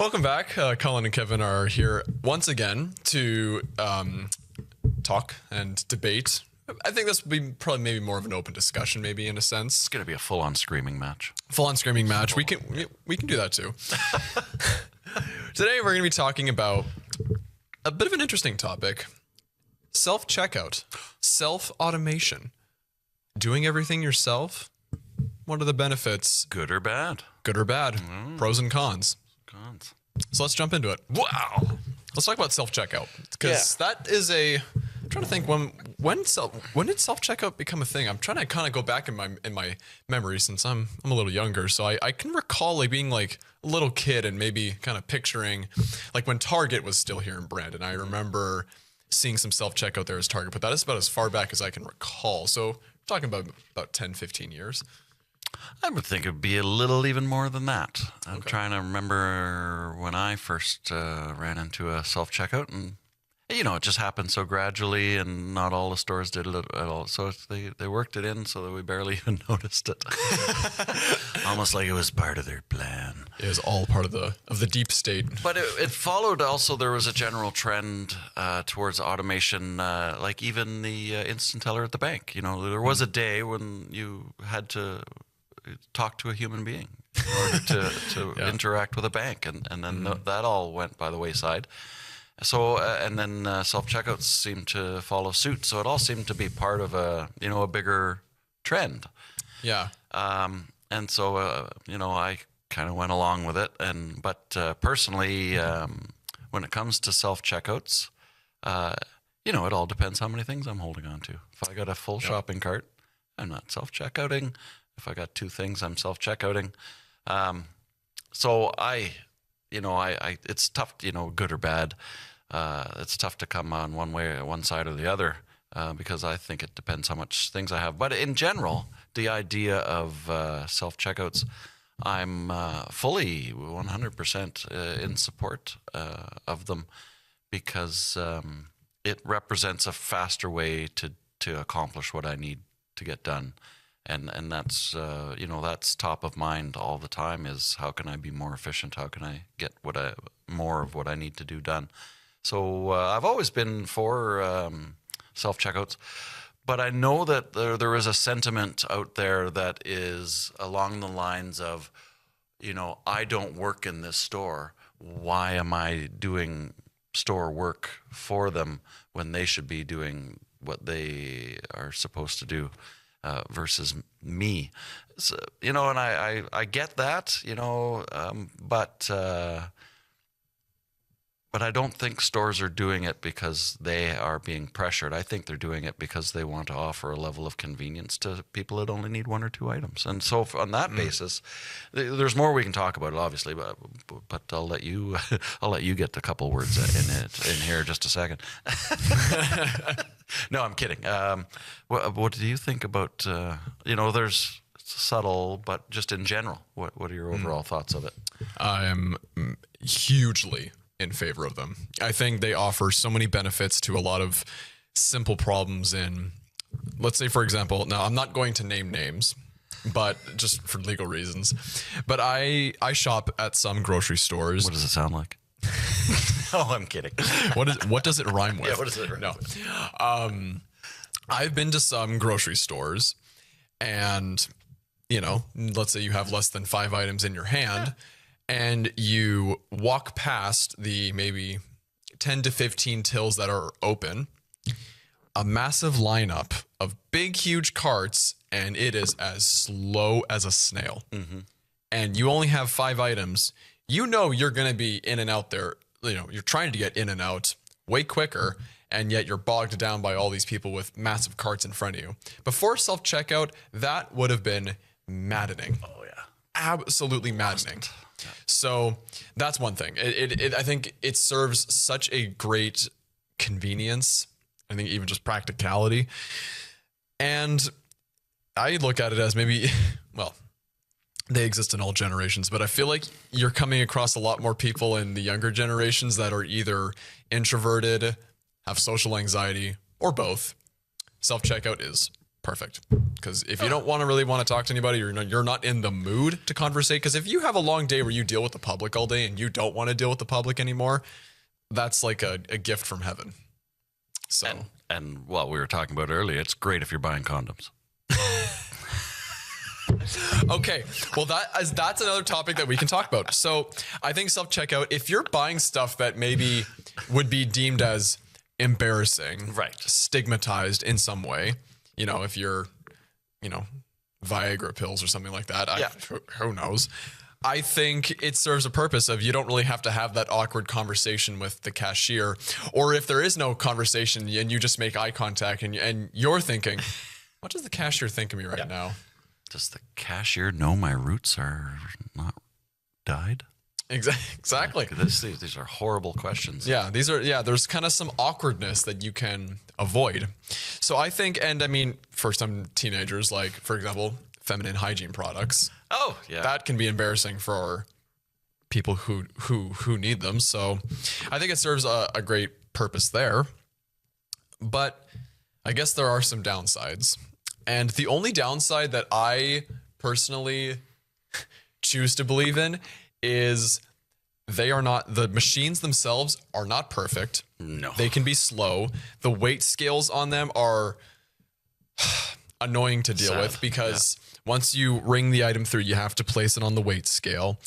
Welcome back. Colin and Kevin are here once again to talk and debate. I think this will be probably maybe more of an open discussion, maybe in a sense. It's going to be a full-on screaming match. Full-on screaming match. We can do that too. Today we're going to be talking about a bit of an interesting topic: self-checkout, self-automation, doing everything yourself. What are the benefits? Good or bad? Good or bad? Pros and cons. Cons. So let's jump into it. Wow. Let's talk about self-checkout, because that is I'm trying to think when did self-checkout become a thing? I'm trying to kind of go back in my memory, since I'm a little younger. So I can recall like being like a little kid and maybe kind of picturing like when Target was still here in Brandon. I remember seeing some self-checkout there as Target, but that is about as far back as I can recall. So we're talking about 10, 15 years. I would think it would be a little even more than that. I'm trying to remember when I first ran into a self-checkout, and it just happened so gradually, and not all the stores did it at all. So they worked it in so that we barely even noticed it. Almost like it was part of their plan. It was all part of the deep state. But it followed also, there was a general trend towards automation, like even the instant teller at the bank. There was a day when you had to talk to a human being in order to interact with a bank, and then that all went by the wayside. So and then self-checkouts seemed to follow suit. So it all seemed to be part of a bigger trend. Yeah. And so I kind of went along with it. But personally, when it comes to self-checkouts, it all depends how many things I'm holding on to. If I got a full shopping cart, I'm not self-checkouting. If I got two things, I'm self-checkouting. So it's tough, good or bad. It's tough to come on one side or the other, because I think it depends how much things I have. But in general, the idea of self-checkouts, I'm fully 100% in support of them, because it represents a faster way to accomplish what I need to get done. And that's that's top of mind all the time, is how can I be more efficient? How can I get more of what I need to do done? So I've always been for self-checkouts, but I know that there is a sentiment out there that is along the lines of, I don't work in this store. Why am I doing store work for them when they should be doing what they are supposed to do? Versus me, so, and I get that, but I don't think stores are doing it because they are being pressured. I think they're doing it because they want to offer a level of convenience to people that only need one or two items. And so on that basis, there's more we can talk about it, obviously, but I'll let you get a couple words in here just a second. No, I'm kidding. What do you think about, there's subtle, but just in general, what are your overall thoughts of it? I am hugely in favor of them. I think they offer so many benefits to a lot of simple problems let's say, for example, now I'm not going to name names, but just for legal reasons, but I shop at some grocery stores. What does it sound like? Oh, I'm kidding. What does it rhyme with? Yeah, what does it rhyme with? No. I've been to some grocery stores, and let's say you have less than 5 items in your hand, and you walk past the maybe 10 to 15 tills that are open, a massive lineup of big, huge carts, and it is as slow as a snail. Mm-hmm. And you only have 5 items. You're going to be in and out there. You're trying to get in and out way quicker, and yet you're bogged down by all these people with massive carts in front of you. Before self-checkout, that would have been maddening. Oh, yeah. Absolutely maddening. So that's one thing. I think it serves such a great convenience. I think even just practicality. And I look at it as maybe, they exist in all generations, but I feel like you're coming across a lot more people in the younger generations that are either introverted, have social anxiety, or both. Self-checkout is Perfect. Because if you don't really want to talk to anybody, you're not in the mood to conversate. Because if you have a long day where you deal with the public all day and you don't want to deal with the public anymore, that's like a gift from heaven. So, and what we were talking about earlier, it's great if you're buying condoms. okay. Well, that's another topic that we can talk about. So I think self-checkout, if you're buying stuff that maybe would be deemed as embarrassing, right, stigmatized in some way, if you're, Viagra pills or something like that, who knows? I think it serves a purpose of you don't really have to have that awkward conversation with the cashier, or if there is no conversation and you just make eye contact and you're thinking, what does the cashier think of me right now? Does the cashier know my roots are not dyed? Exactly. These are horrible questions. Yeah, there's kind of some awkwardness that you can avoid. So I think, and I mean, for some teenagers, like, for example, feminine hygiene products. Oh, yeah. That can be embarrassing for people who need them. So I think it serves a great purpose there. But I guess there are some downsides. And the only downside that I personally choose to believe in is the machines themselves are not perfect. No. They can be slow. The weight scales on them are annoying to deal with because once you ring the item through, you have to place it on the weight scale.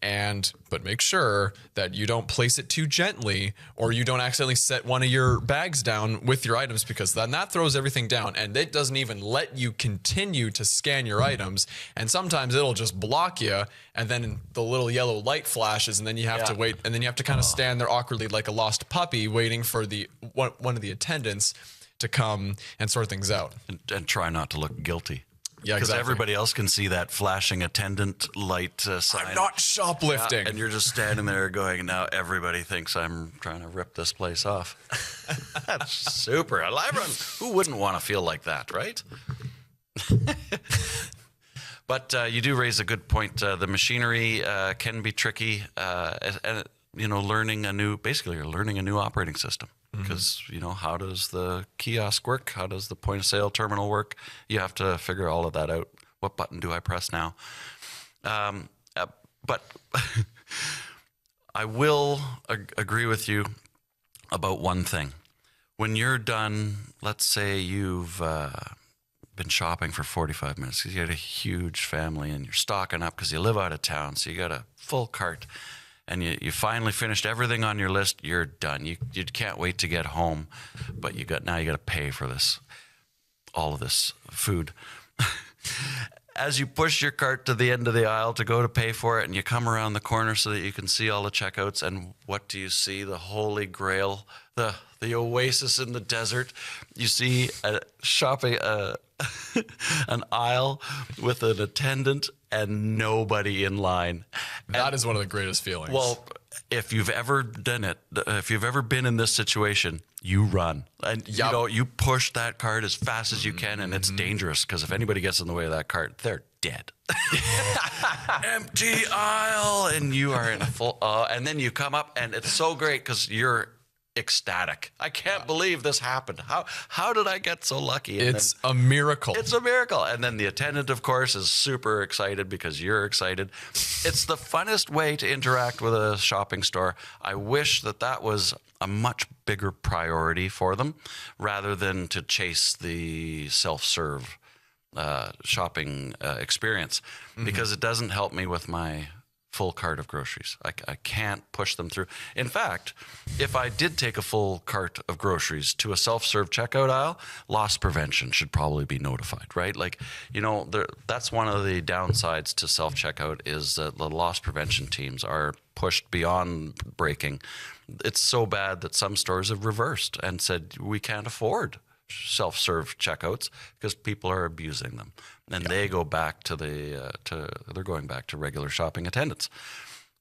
But make sure that you don't place it too gently or you don't accidentally set one of your bags down with your items, because then that throws everything down and it doesn't even let you continue to scan your items. And sometimes it'll just block you and then the little yellow light flashes and then you have to wait, and then you have to kind of stand there awkwardly like a lost puppy waiting for one of the attendants to come and sort things out. And try not to look guilty. Yeah, because exactly. Everybody else can see that flashing attendant light sign. I'm not shoplifting. And you're just standing there going, now everybody thinks I'm trying to rip this place off. That's super. Who wouldn't want to feel like that, right? But you do raise a good point. The machinery can be tricky. And learning a new operating system. Because, how does the kiosk work? How does the point of sale terminal work? You have to figure all of that out. What button do I press now? But I will agree with you about one thing. When you're done, let's say you've been shopping for 45 minutes because you had a huge family and you're stocking up because you live out of town, so you got a full cart. And you finally finished everything on your list, you're done. You can't wait to get home, but now you got to pay for all of this food. As you push your cart to the end of the aisle to go to pay for it, and you come around the corner so that you can see all the checkouts, and what do you see? The Holy Grail, the oasis in the desert. You see an aisle with an attendant and nobody in line. That is one of the greatest feelings. Well, if you've ever done it, if you've ever been in this situation, you run. And you push that cart as fast as you can, and it's dangerous because if anybody gets in the way of that cart, they're dead. Empty aisle, and you are in a full and then you come up and it's so great because you're ecstatic. I can't believe this happened. How did I get so lucky? And it's a miracle. It's a miracle. And then the attendant, of course, is super excited because you're excited. It's the funnest way to interact with a shopping store. I wish that was a much bigger priority for them rather than to chase the self-serve shopping experience, because it doesn't help me with my full cart of groceries. I can't push them through. In fact, if I did take a full cart of groceries to a self-serve checkout aisle, loss prevention should probably be notified, right? Like, that's one of the downsides to self-checkout is that the loss prevention teams are pushed beyond breaking. It's so bad that some stores have reversed and said, we can't afford self-serve checkouts because people are abusing them, and they go back to they're going back to regular shopping attendants,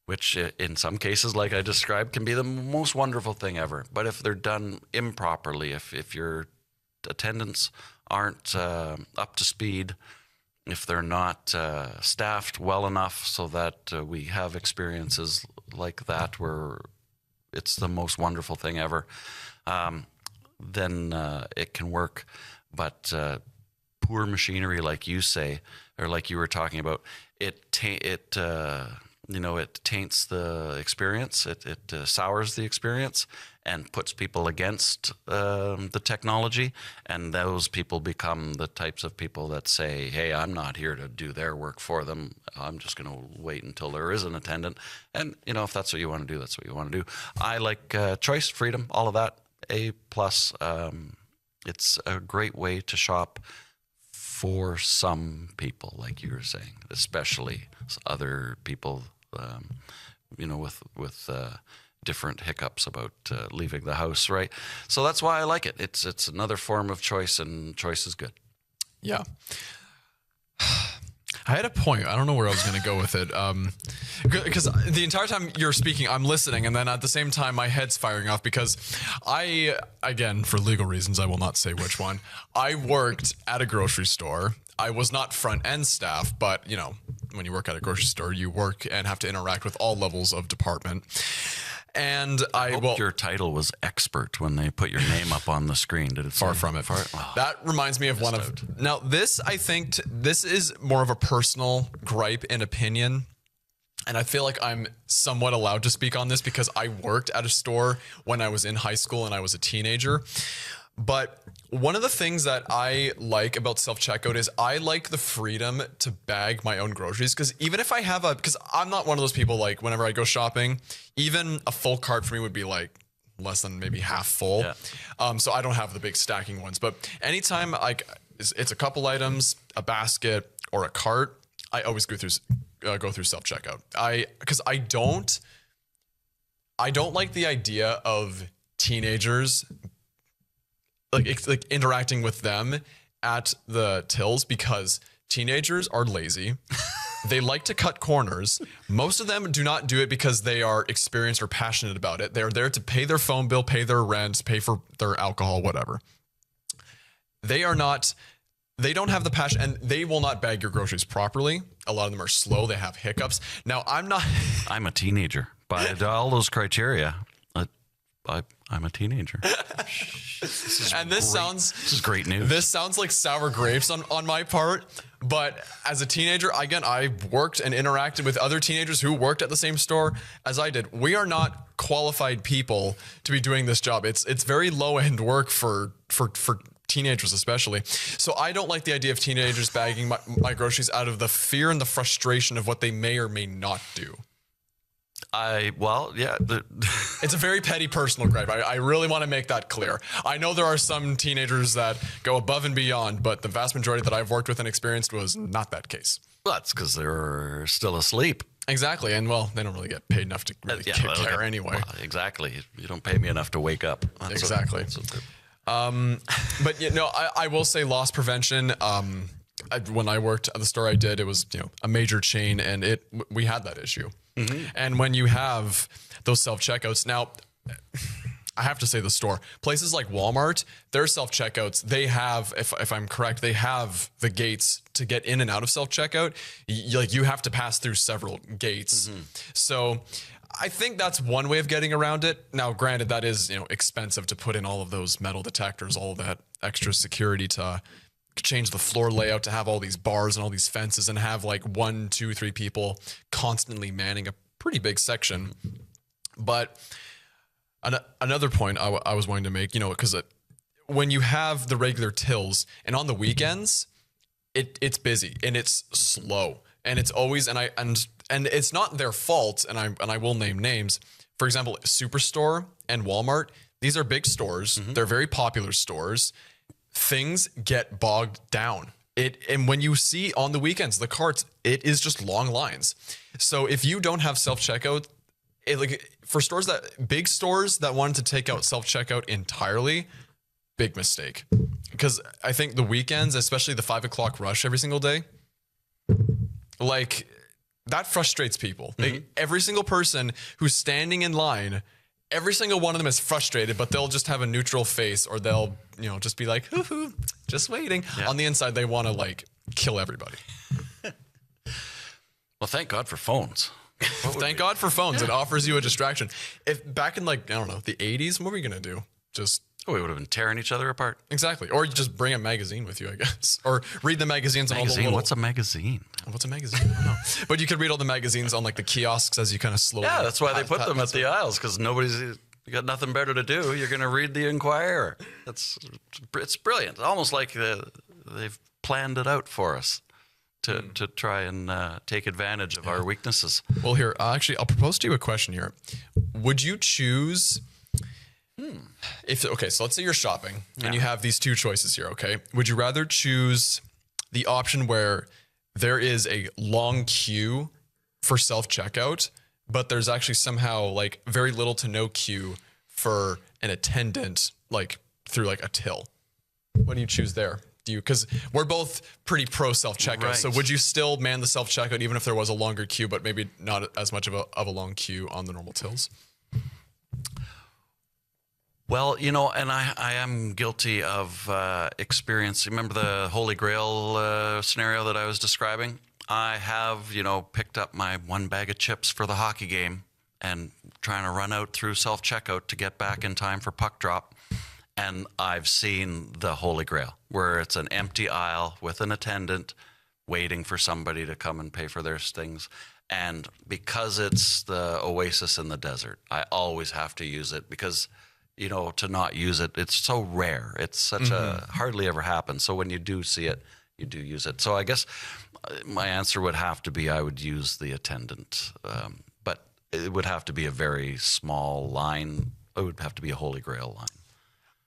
which in some cases, like I described, can be the most wonderful thing ever. But if they're done improperly, if your attendants aren't up to speed, if they're not staffed well enough so that we have experiences like that where it's the most wonderful thing ever, then it can work. But poor machinery, like you say, or like you were talking about, it taints the experience. It sours the experience and puts people against the technology. And those people become the types of people that say, hey, I'm not here to do their work for them. I'm just going to wait until there is an attendant. And, if that's what you want to do, that's what you want to do. I like choice, freedom, all of that. A+. It's a great way to shop for some people, like you were saying, especially other people, with different hiccups about leaving the house, right? So that's why I like it. It's another form of choice, and choice is good. Yeah. I had a point. I don't know where I was going to go with it. Because the entire time you're speaking, I'm listening. And then at the same time, my head's firing off because again, for legal reasons, I will not say which one. I worked at a grocery store. I was not front end staff, but when you work at a grocery store, you work and have to interact with all levels of department. And I hope your title was expert when they put your name up on the screen. Did it? Far from it. That reminds me of one of. Now, this, I think, this is more of a personal gripe and opinion. And I feel like I'm somewhat allowed to speak on this because I worked at a store when I was in high school and I was a teenager. But one of the things that I like about self-checkout is I like the freedom to bag my own groceries. Because even if I have because I'm not one of those people, like whenever I go shopping, even a full cart for me would be like less than maybe half full. Yeah. So I don't have the big stacking ones. But anytime it's a couple items, a basket, or a cart, I always go through self-checkout. Because I don't like the idea of teenagers like interacting with them at the tills because teenagers are lazy. They like to cut corners. Most of them do not do it because they are experienced or passionate about it. They're there to pay their phone bill, pay their rent, pay for their alcohol, whatever. They don't have the passion, and they will not bag your groceries properly. A lot of them are slow. They have hiccups. Now, I'm a teenager. By all those criteria, I'm a teenager. This is great news. This sounds like sour grapes on my part. But as a teenager, again, I worked and interacted with other teenagers who worked at the same store as I did. We are not qualified people to be doing this job. It's very low-end work for teenagers especially. So I don't like the idea of teenagers bagging my groceries out of the fear and the frustration of what they may or may not do. It's a very petty personal gripe. I really want to make that clear. I know there are some teenagers that go above and beyond, but the vast majority that I've worked with and experienced was not that case. Well, that's because they're still asleep. Exactly. And they don't really get paid enough to really care anyway. Well, exactly. You don't pay me enough to wake up. Exactly. But I will say loss prevention. When I worked at the store I did, it was a major chain, and we had that issue. Mm-hmm. And when you have those self-checkouts, now I have to say the store, places like Walmart, their self-checkouts, they have, if I'm correct, they have the gates to get in and out of self-checkout. You have to pass through several gates. Mm-hmm. So I think that's one way of getting around it. Now, granted, that is expensive to put in all of those metal detectors, all of that extra security to change the floor layout, to have all these bars and all these fences and have like 1, 2, 3 people constantly manning a pretty big section. But another point I was wanting to make, because when you have the regular tills and on the weekends, it's busy and it's slow and it's always, and it's not their fault. And I will name names. For example, Superstore and Walmart, these are big stores. Mm-hmm. They're very popular stores. Things get bogged down. And when you see on the weekends, the carts, it is just long lines. So if you don't have self-checkout, for big stores that wanted to take out self-checkout entirely, big mistake. Because I think the weekends, especially the 5 o'clock rush every single day, that frustrates people. Mm-hmm. Every single person who's standing in line, every single one of them is frustrated, but they'll just have a neutral face, or they'll, just be like, hoo-hoo, just waiting. Yeah. On the inside, they want to kill everybody. Well, thank God for phones. Thank God for phones. Yeah. It offers you a distraction. If back in the 80s, what were you going to do? Just Oh, we would have been tearing each other apart. Exactly. Or you just bring a magazine with you, I guess. Or read the magazines on all the Magazine? little... What's a magazine? What's a magazine? I don't know. But you could read all the magazines on like the kiosks as you kind of slowly... Yeah, that's why they put them at the aisles, because you got nothing better to do. You're going to read the Inquirer. It's brilliant. Almost like they've planned it out for us to try and take advantage of our weaknesses. Well, here, actually, I'll propose to you a question here. Would you choose... Okay, so let's say you're shopping and you have these two choices here, okay? Would you rather choose the option where there is a long queue for self-checkout, but there's actually somehow like very little to no queue for an attendant, like through like a till? What do you choose there? Because we're both pretty pro self-checkout. Right. So would you still man the self-checkout even if there was a longer queue, but maybe not as much of a long queue on the normal tills? Well, and I am guilty of experience. Remember the Holy Grail scenario that I was describing? I have, picked up my one bag of chips for the hockey game and trying to run out through self-checkout to get back in time for puck drop. And I've seen the Holy Grail, where it's an empty aisle with an attendant waiting for somebody to come and pay for their things. And because it's the oasis in the desert, I always have to use it because... to not use it, it's so rare. It's such a hardly ever happens. So when you do see it, you do use it. So I guess my answer would have to be I would use the attendant, but it would have to be a very small line. It would have to be a Holy Grail line.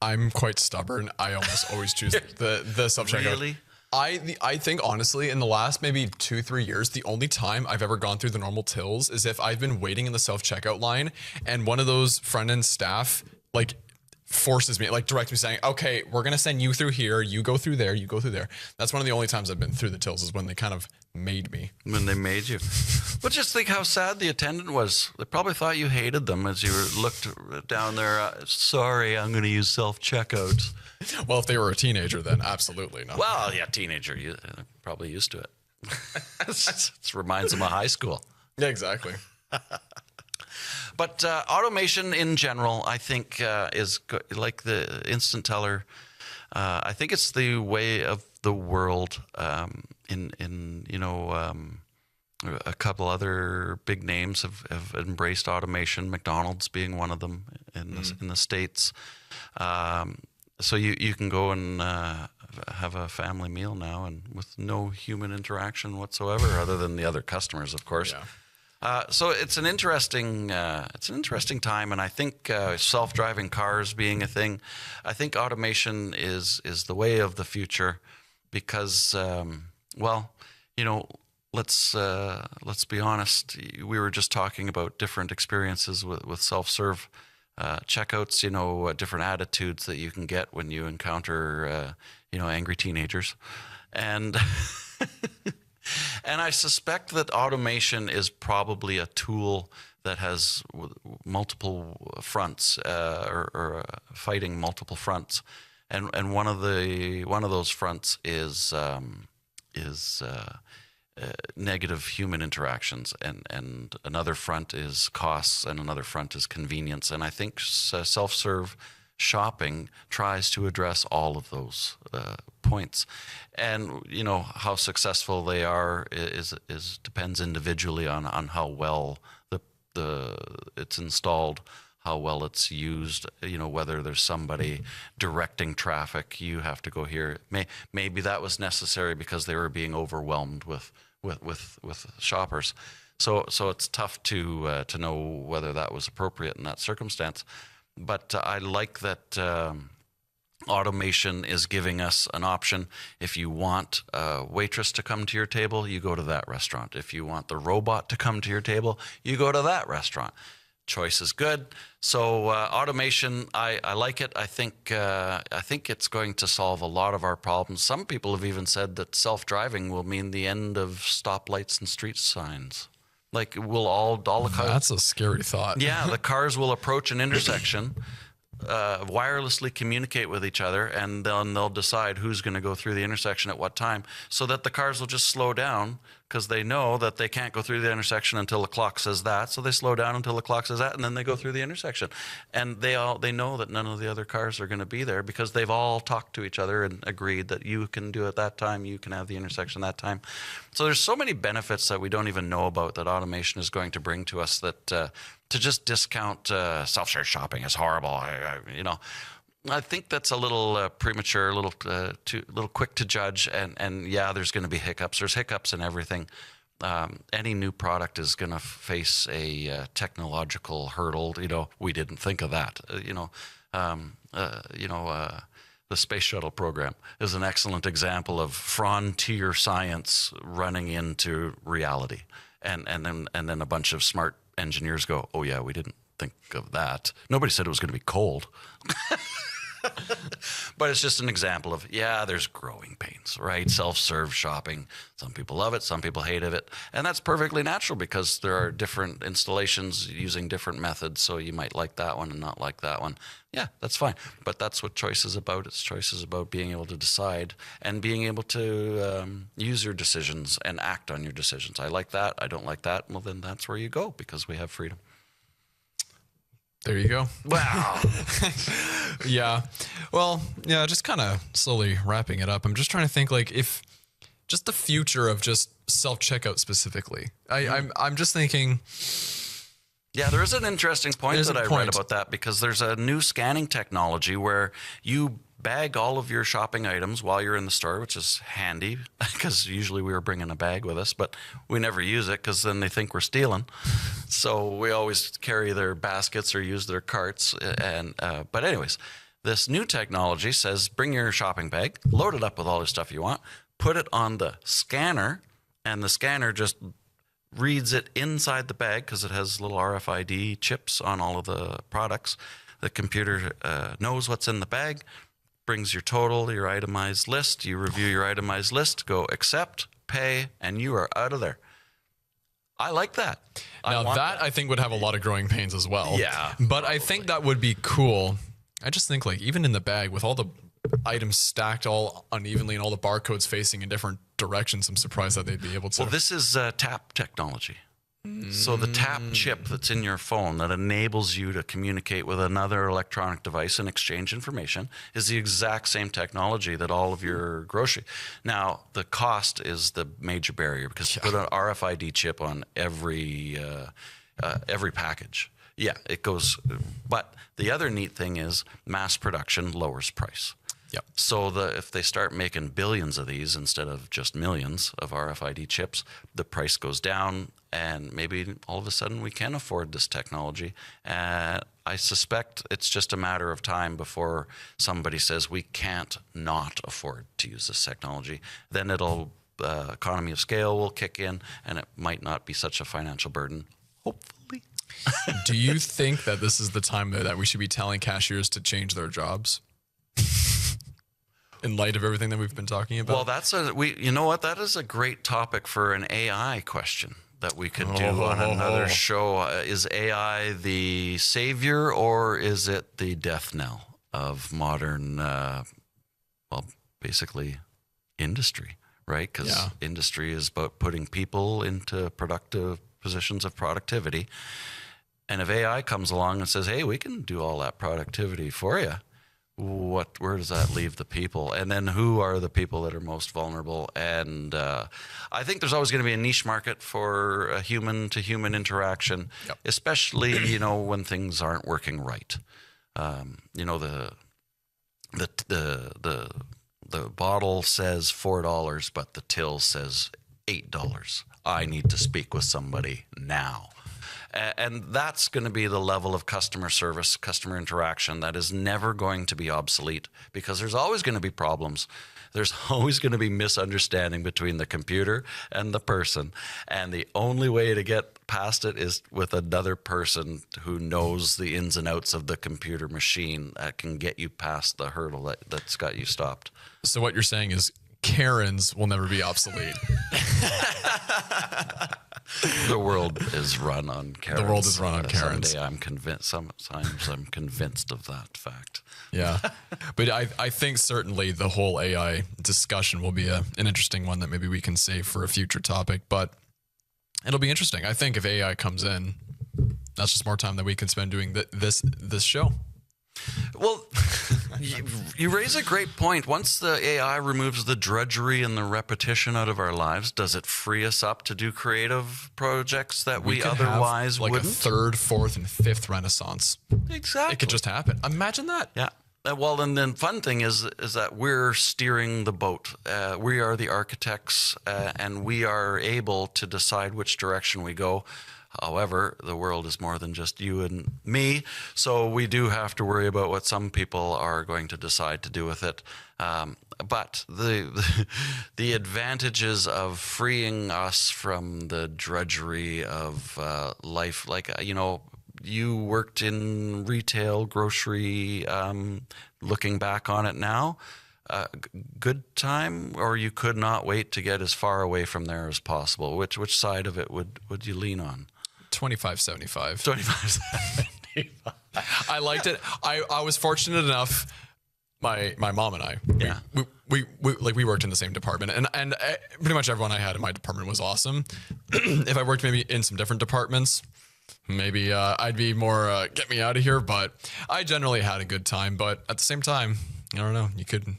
I'm quite stubborn. I almost always choose the self-checkout. Really? I think honestly, in the last maybe 2-3 years, the only time I've ever gone through the normal tills is if I've been waiting in the self-checkout line and one of those front-end staff like forces me, like directs me saying, okay, we're going to send you through here. You go through there. You go through there. That's one of the only times I've been through the tills is when they kind of made me. When they made you. But just think how sad the attendant was. They probably thought you hated them as you looked down there. Sorry, I'm going to use self-checkout. Well, if they were a teenager, then absolutely not. Well, yeah, teenager. Probably used to it. It reminds them of high school. Yeah, exactly. But automation in general, I think, is like the instant teller. I think it's the way of the world. A couple other big names have embraced automation. McDonald's being one of them in the States. So you can go and have a family meal now, and with no human interaction whatsoever, other than the other customers, of course. Yeah. So it's an interesting time, and I think self-driving cars being a thing, I think automation is the way of the future, because let's be honest. We were just talking about different experiences with self-serve checkouts. Different attitudes that you can get when you encounter angry teenagers, and. And I suspect that automation is probably a tool that has multiple fronts, or fighting multiple fronts, and one of those fronts is negative human interactions, and another front is costs, and another front is convenience. And I think self-serve shopping tries to address all of those points. And how successful they are is depends individually on how well it's installed, how well it's used. Whether there's somebody directing traffic, you have to go here. Maybe that was necessary because they were being overwhelmed with shoppers. So it's tough to know whether that was appropriate in that circumstance. But I like that automation is giving us an option. If you want a waitress to come to your table, you go to that restaurant. If you want the robot to come to your table, you go to that restaurant. Choice is good. So automation, I like it. I think it's going to solve a lot of our problems. Some people have even said that self-driving will mean the end of stoplights and street signs. Like we'll all the cars. That's a scary thought. Yeah, the cars will approach an intersection, wirelessly communicate with each other, and then they'll decide who's going to go through the intersection at what time, so that the cars will just slow down because they know that they can't go through the intersection until the clock says that. So they slow down until the clock says that, and then they go through the intersection. And they know that none of the other cars are going to be there because they've all talked to each other and agreed that you can do it that time, you can have the intersection that time. So there's so many benefits that we don't even know about that automation is going to bring to us that to just discount self-serve shopping is horrible. I think that's a little premature, a little quick to judge. And yeah, there's going to be hiccups. There's hiccups in everything. Any new product is going to face a technological hurdle. We didn't think of that. The space shuttle program is an excellent example of frontier science running into reality. And then a bunch of smart engineers go, oh yeah, we didn't think of that. Nobody said it was going to be cold. But it's just an example of, there's growing pains, right? Self-serve shopping. Some people love it, some people hate it. And that's perfectly natural because there are different installations using different methods. So you might like that one and not like that one. Yeah, that's fine. But that's what choice is about. It's choice is about being able to decide and being able to use your decisions and act on your decisions. I like that. I don't like that. Well, then that's where you go because we have freedom. There you go. Wow. Yeah. Well, yeah, just kind of slowly wrapping it up. I'm just trying to think if just the future of just self-checkout specifically. I'm just thinking. Yeah, there is an interesting point that I read about that because there's a new scanning technology where you bag all of your shopping items while you're in the store, which is handy because usually we were bringing a bag with us, but we never use it because then they think we're stealing. So we always carry their baskets or use their carts. But anyways, this new technology says bring your shopping bag, load it up with all the stuff you want, put it on the scanner, and the scanner just reads it inside the bag because it has little RFID chips on all of the products. The computer knows what's in the bag, brings your total, your itemized list. You review your itemized list, go accept, pay, and you are out of there. I like that. I think would have a lot of growing pains as well. Yeah. But probably. I think that would be cool. I just think even in the bag with all the items stacked all unevenly and all the barcodes facing in different directions, I'm surprised that they'd be able to. Well, this is tap technology. So the tap chip that's in your phone that enables you to communicate with another electronic device and exchange information is the exact same technology that all of your grocery. Now, the cost is the major barrier because you put an RFID chip on every package. Yeah, it goes. But the other neat thing is mass production lowers price. Yep. So if they start making billions of these instead of just millions of RFID chips, the price goes down, and maybe all of a sudden we can afford this technology. I suspect it's just a matter of time before somebody says we can't not afford to use this technology. Then economy of scale will kick in, and it might not be such a financial burden, hopefully. Do you think that this is the time that we should be telling cashiers to change their jobs? In light of everything that we've been talking about? Well, you know what? That is a great topic for an AI question that we could do on another show. Is AI the savior or is it the death knell of modern, basically industry, right? Because industry is about putting people into productive positions of productivity. And if AI comes along and says, hey, we can do all that productivity for you, where does that leave the people? And then who are the people that are most vulnerable? And I think there's always going to be a niche market for a human to human interaction, especially, when things aren't working right. The bottle says $4, but the till says $8. I need to speak with somebody now. And that's going to be the level of customer service, customer interaction that is never going to be obsolete because there's always going to be problems. There's always going to be misunderstanding between the computer and the person. And the only way to get past it is with another person who knows the ins and outs of the computer machine that can get you past the hurdle that's got you stopped. So what you're saying is Karens will never be obsolete. The world is run on Karens. The world is run on Karens. Someday I'm convinced. Sometimes I'm convinced of that fact. Yeah. But I think certainly the whole AI discussion will be an interesting one that maybe we can save for a future topic. But it'll be interesting. I think if AI comes in, that's just more time that we can spend doing this show. Well, you raise a great point. Once the AI removes the drudgery and the repetition out of our lives, does it free us up to do creative projects that we could otherwise have like wouldn't? a third, fourth, and fifth renaissance. Exactly. It could just happen. Imagine that. Yeah. Well, and then fun thing is that we're steering the boat. We are the architects, and we are able to decide which direction we go. However, the world is more than just you and me, so we do have to worry about what some people are going to decide to do with it. But the advantages of freeing us from the drudgery of life, like, you worked in retail, grocery, looking back on it now, good time, or you could not wait to get as far away from there as possible? Which side of it would you lean on? 25-75. 25. I liked it. I was fortunate enough. My mom and I, Yeah. we worked in the same department, and pretty much everyone I had in my department was awesome. If I worked maybe in some different departments, maybe I'd be more get me out of here. But I generally had a good time. But at the same time, I don't know. You couldn't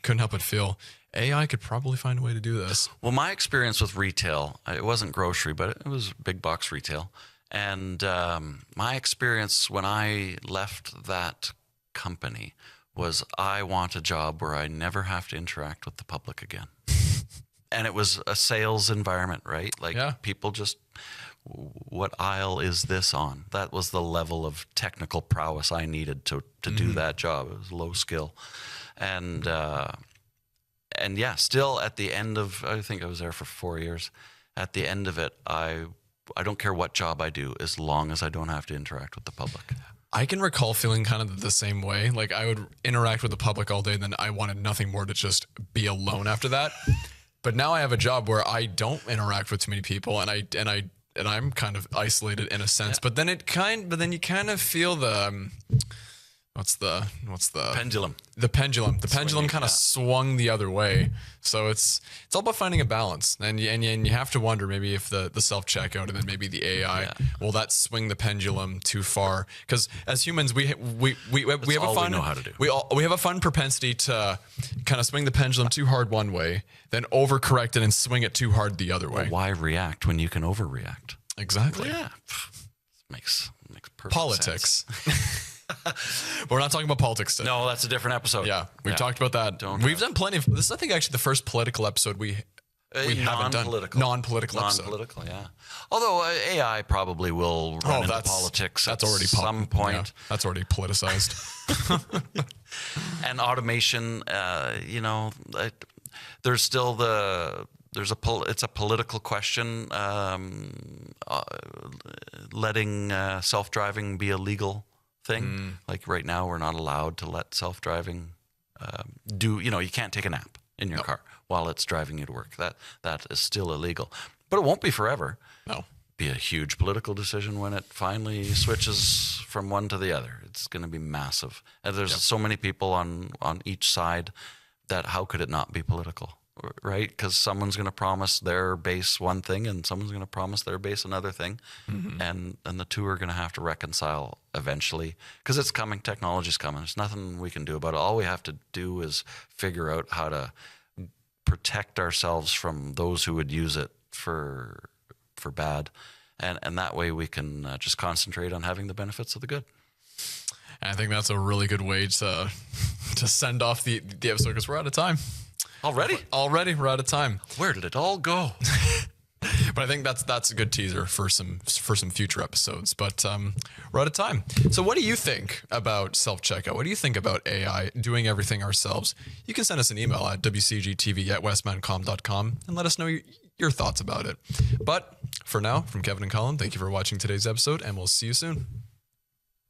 help but feel AI could probably find a way to do this. Well, my experience with retail, it wasn't grocery, but it was big box retail. And my experience when I left that company was I want a job where I never have to interact with the public again. And it was a sales environment, right? Like, people just, what aisle is this on? That was the level of technical prowess I needed to do that job. It was low skill. And yeah, still at the end of, I think I was there for 4 years. At the end of it, I don't care what job I do as long as I don't have to interact with the public. I can recall feeling kind of the same way. Like, I would interact with the public all day, and then I wanted nothing more to just be alone after that. But now I have a job where I don't interact with too many people, and I'm kind of isolated in a sense. Yeah. But then you kind of feel the what's the pendulum. The pendulum kind of swung the other way. So it's all about finding a balance, and you have to wonder maybe if the self-checkout and then maybe the AI will that swing the pendulum too far? Because as humans, we have a fun, we know how to do. We have a fun propensity to kind of swing the pendulum too hard one way, then overcorrect it and swing it too hard the other way. Well, why react when you can overreact? Exactly. Yeah, makes perfect politics. sense. But we're not talking about politics today. No, that's a different episode. Yeah, we've talked about that. We've done plenty of this. Is, I think, actually the first political episode we haven't done. Non-political episode. Non-political, yeah. Although AI probably will run into politics at some point. Yeah, that's already politicized. And automation, there's still it's a political question. Letting self-driving be a legal thing. Like right now, we're not allowed to let self-driving you can't take a nap in your car while it's driving you to work. That is still illegal. But it won't be forever. No. Be a huge political decision when it finally switches from one to the other. It's going to be massive. And there's so many people on each side that how could it not be political? Right? Because someone's going to promise their base one thing and someone's going to promise their base another thing. Mm-hmm. And the two are going to have to reconcile eventually because it's coming. Technology's coming. There's nothing we can do about it. All we have to do is figure out how to protect ourselves from those who would use it for bad. And that way we can just concentrate on having the benefits of the good. And I think that's a really good way to send off the episode because we're out of time. Already, we're out of time. Where did it all go? But I think that's a good teaser for some future episodes. But we're out of time. So what do you think about self-checkout? What do you think about AI doing everything ourselves? You can send us an email at wcgtv@westmancom.com and let us know your thoughts about it. But for now, from Kevin and Colin, thank you for watching today's episode, and we'll see you soon.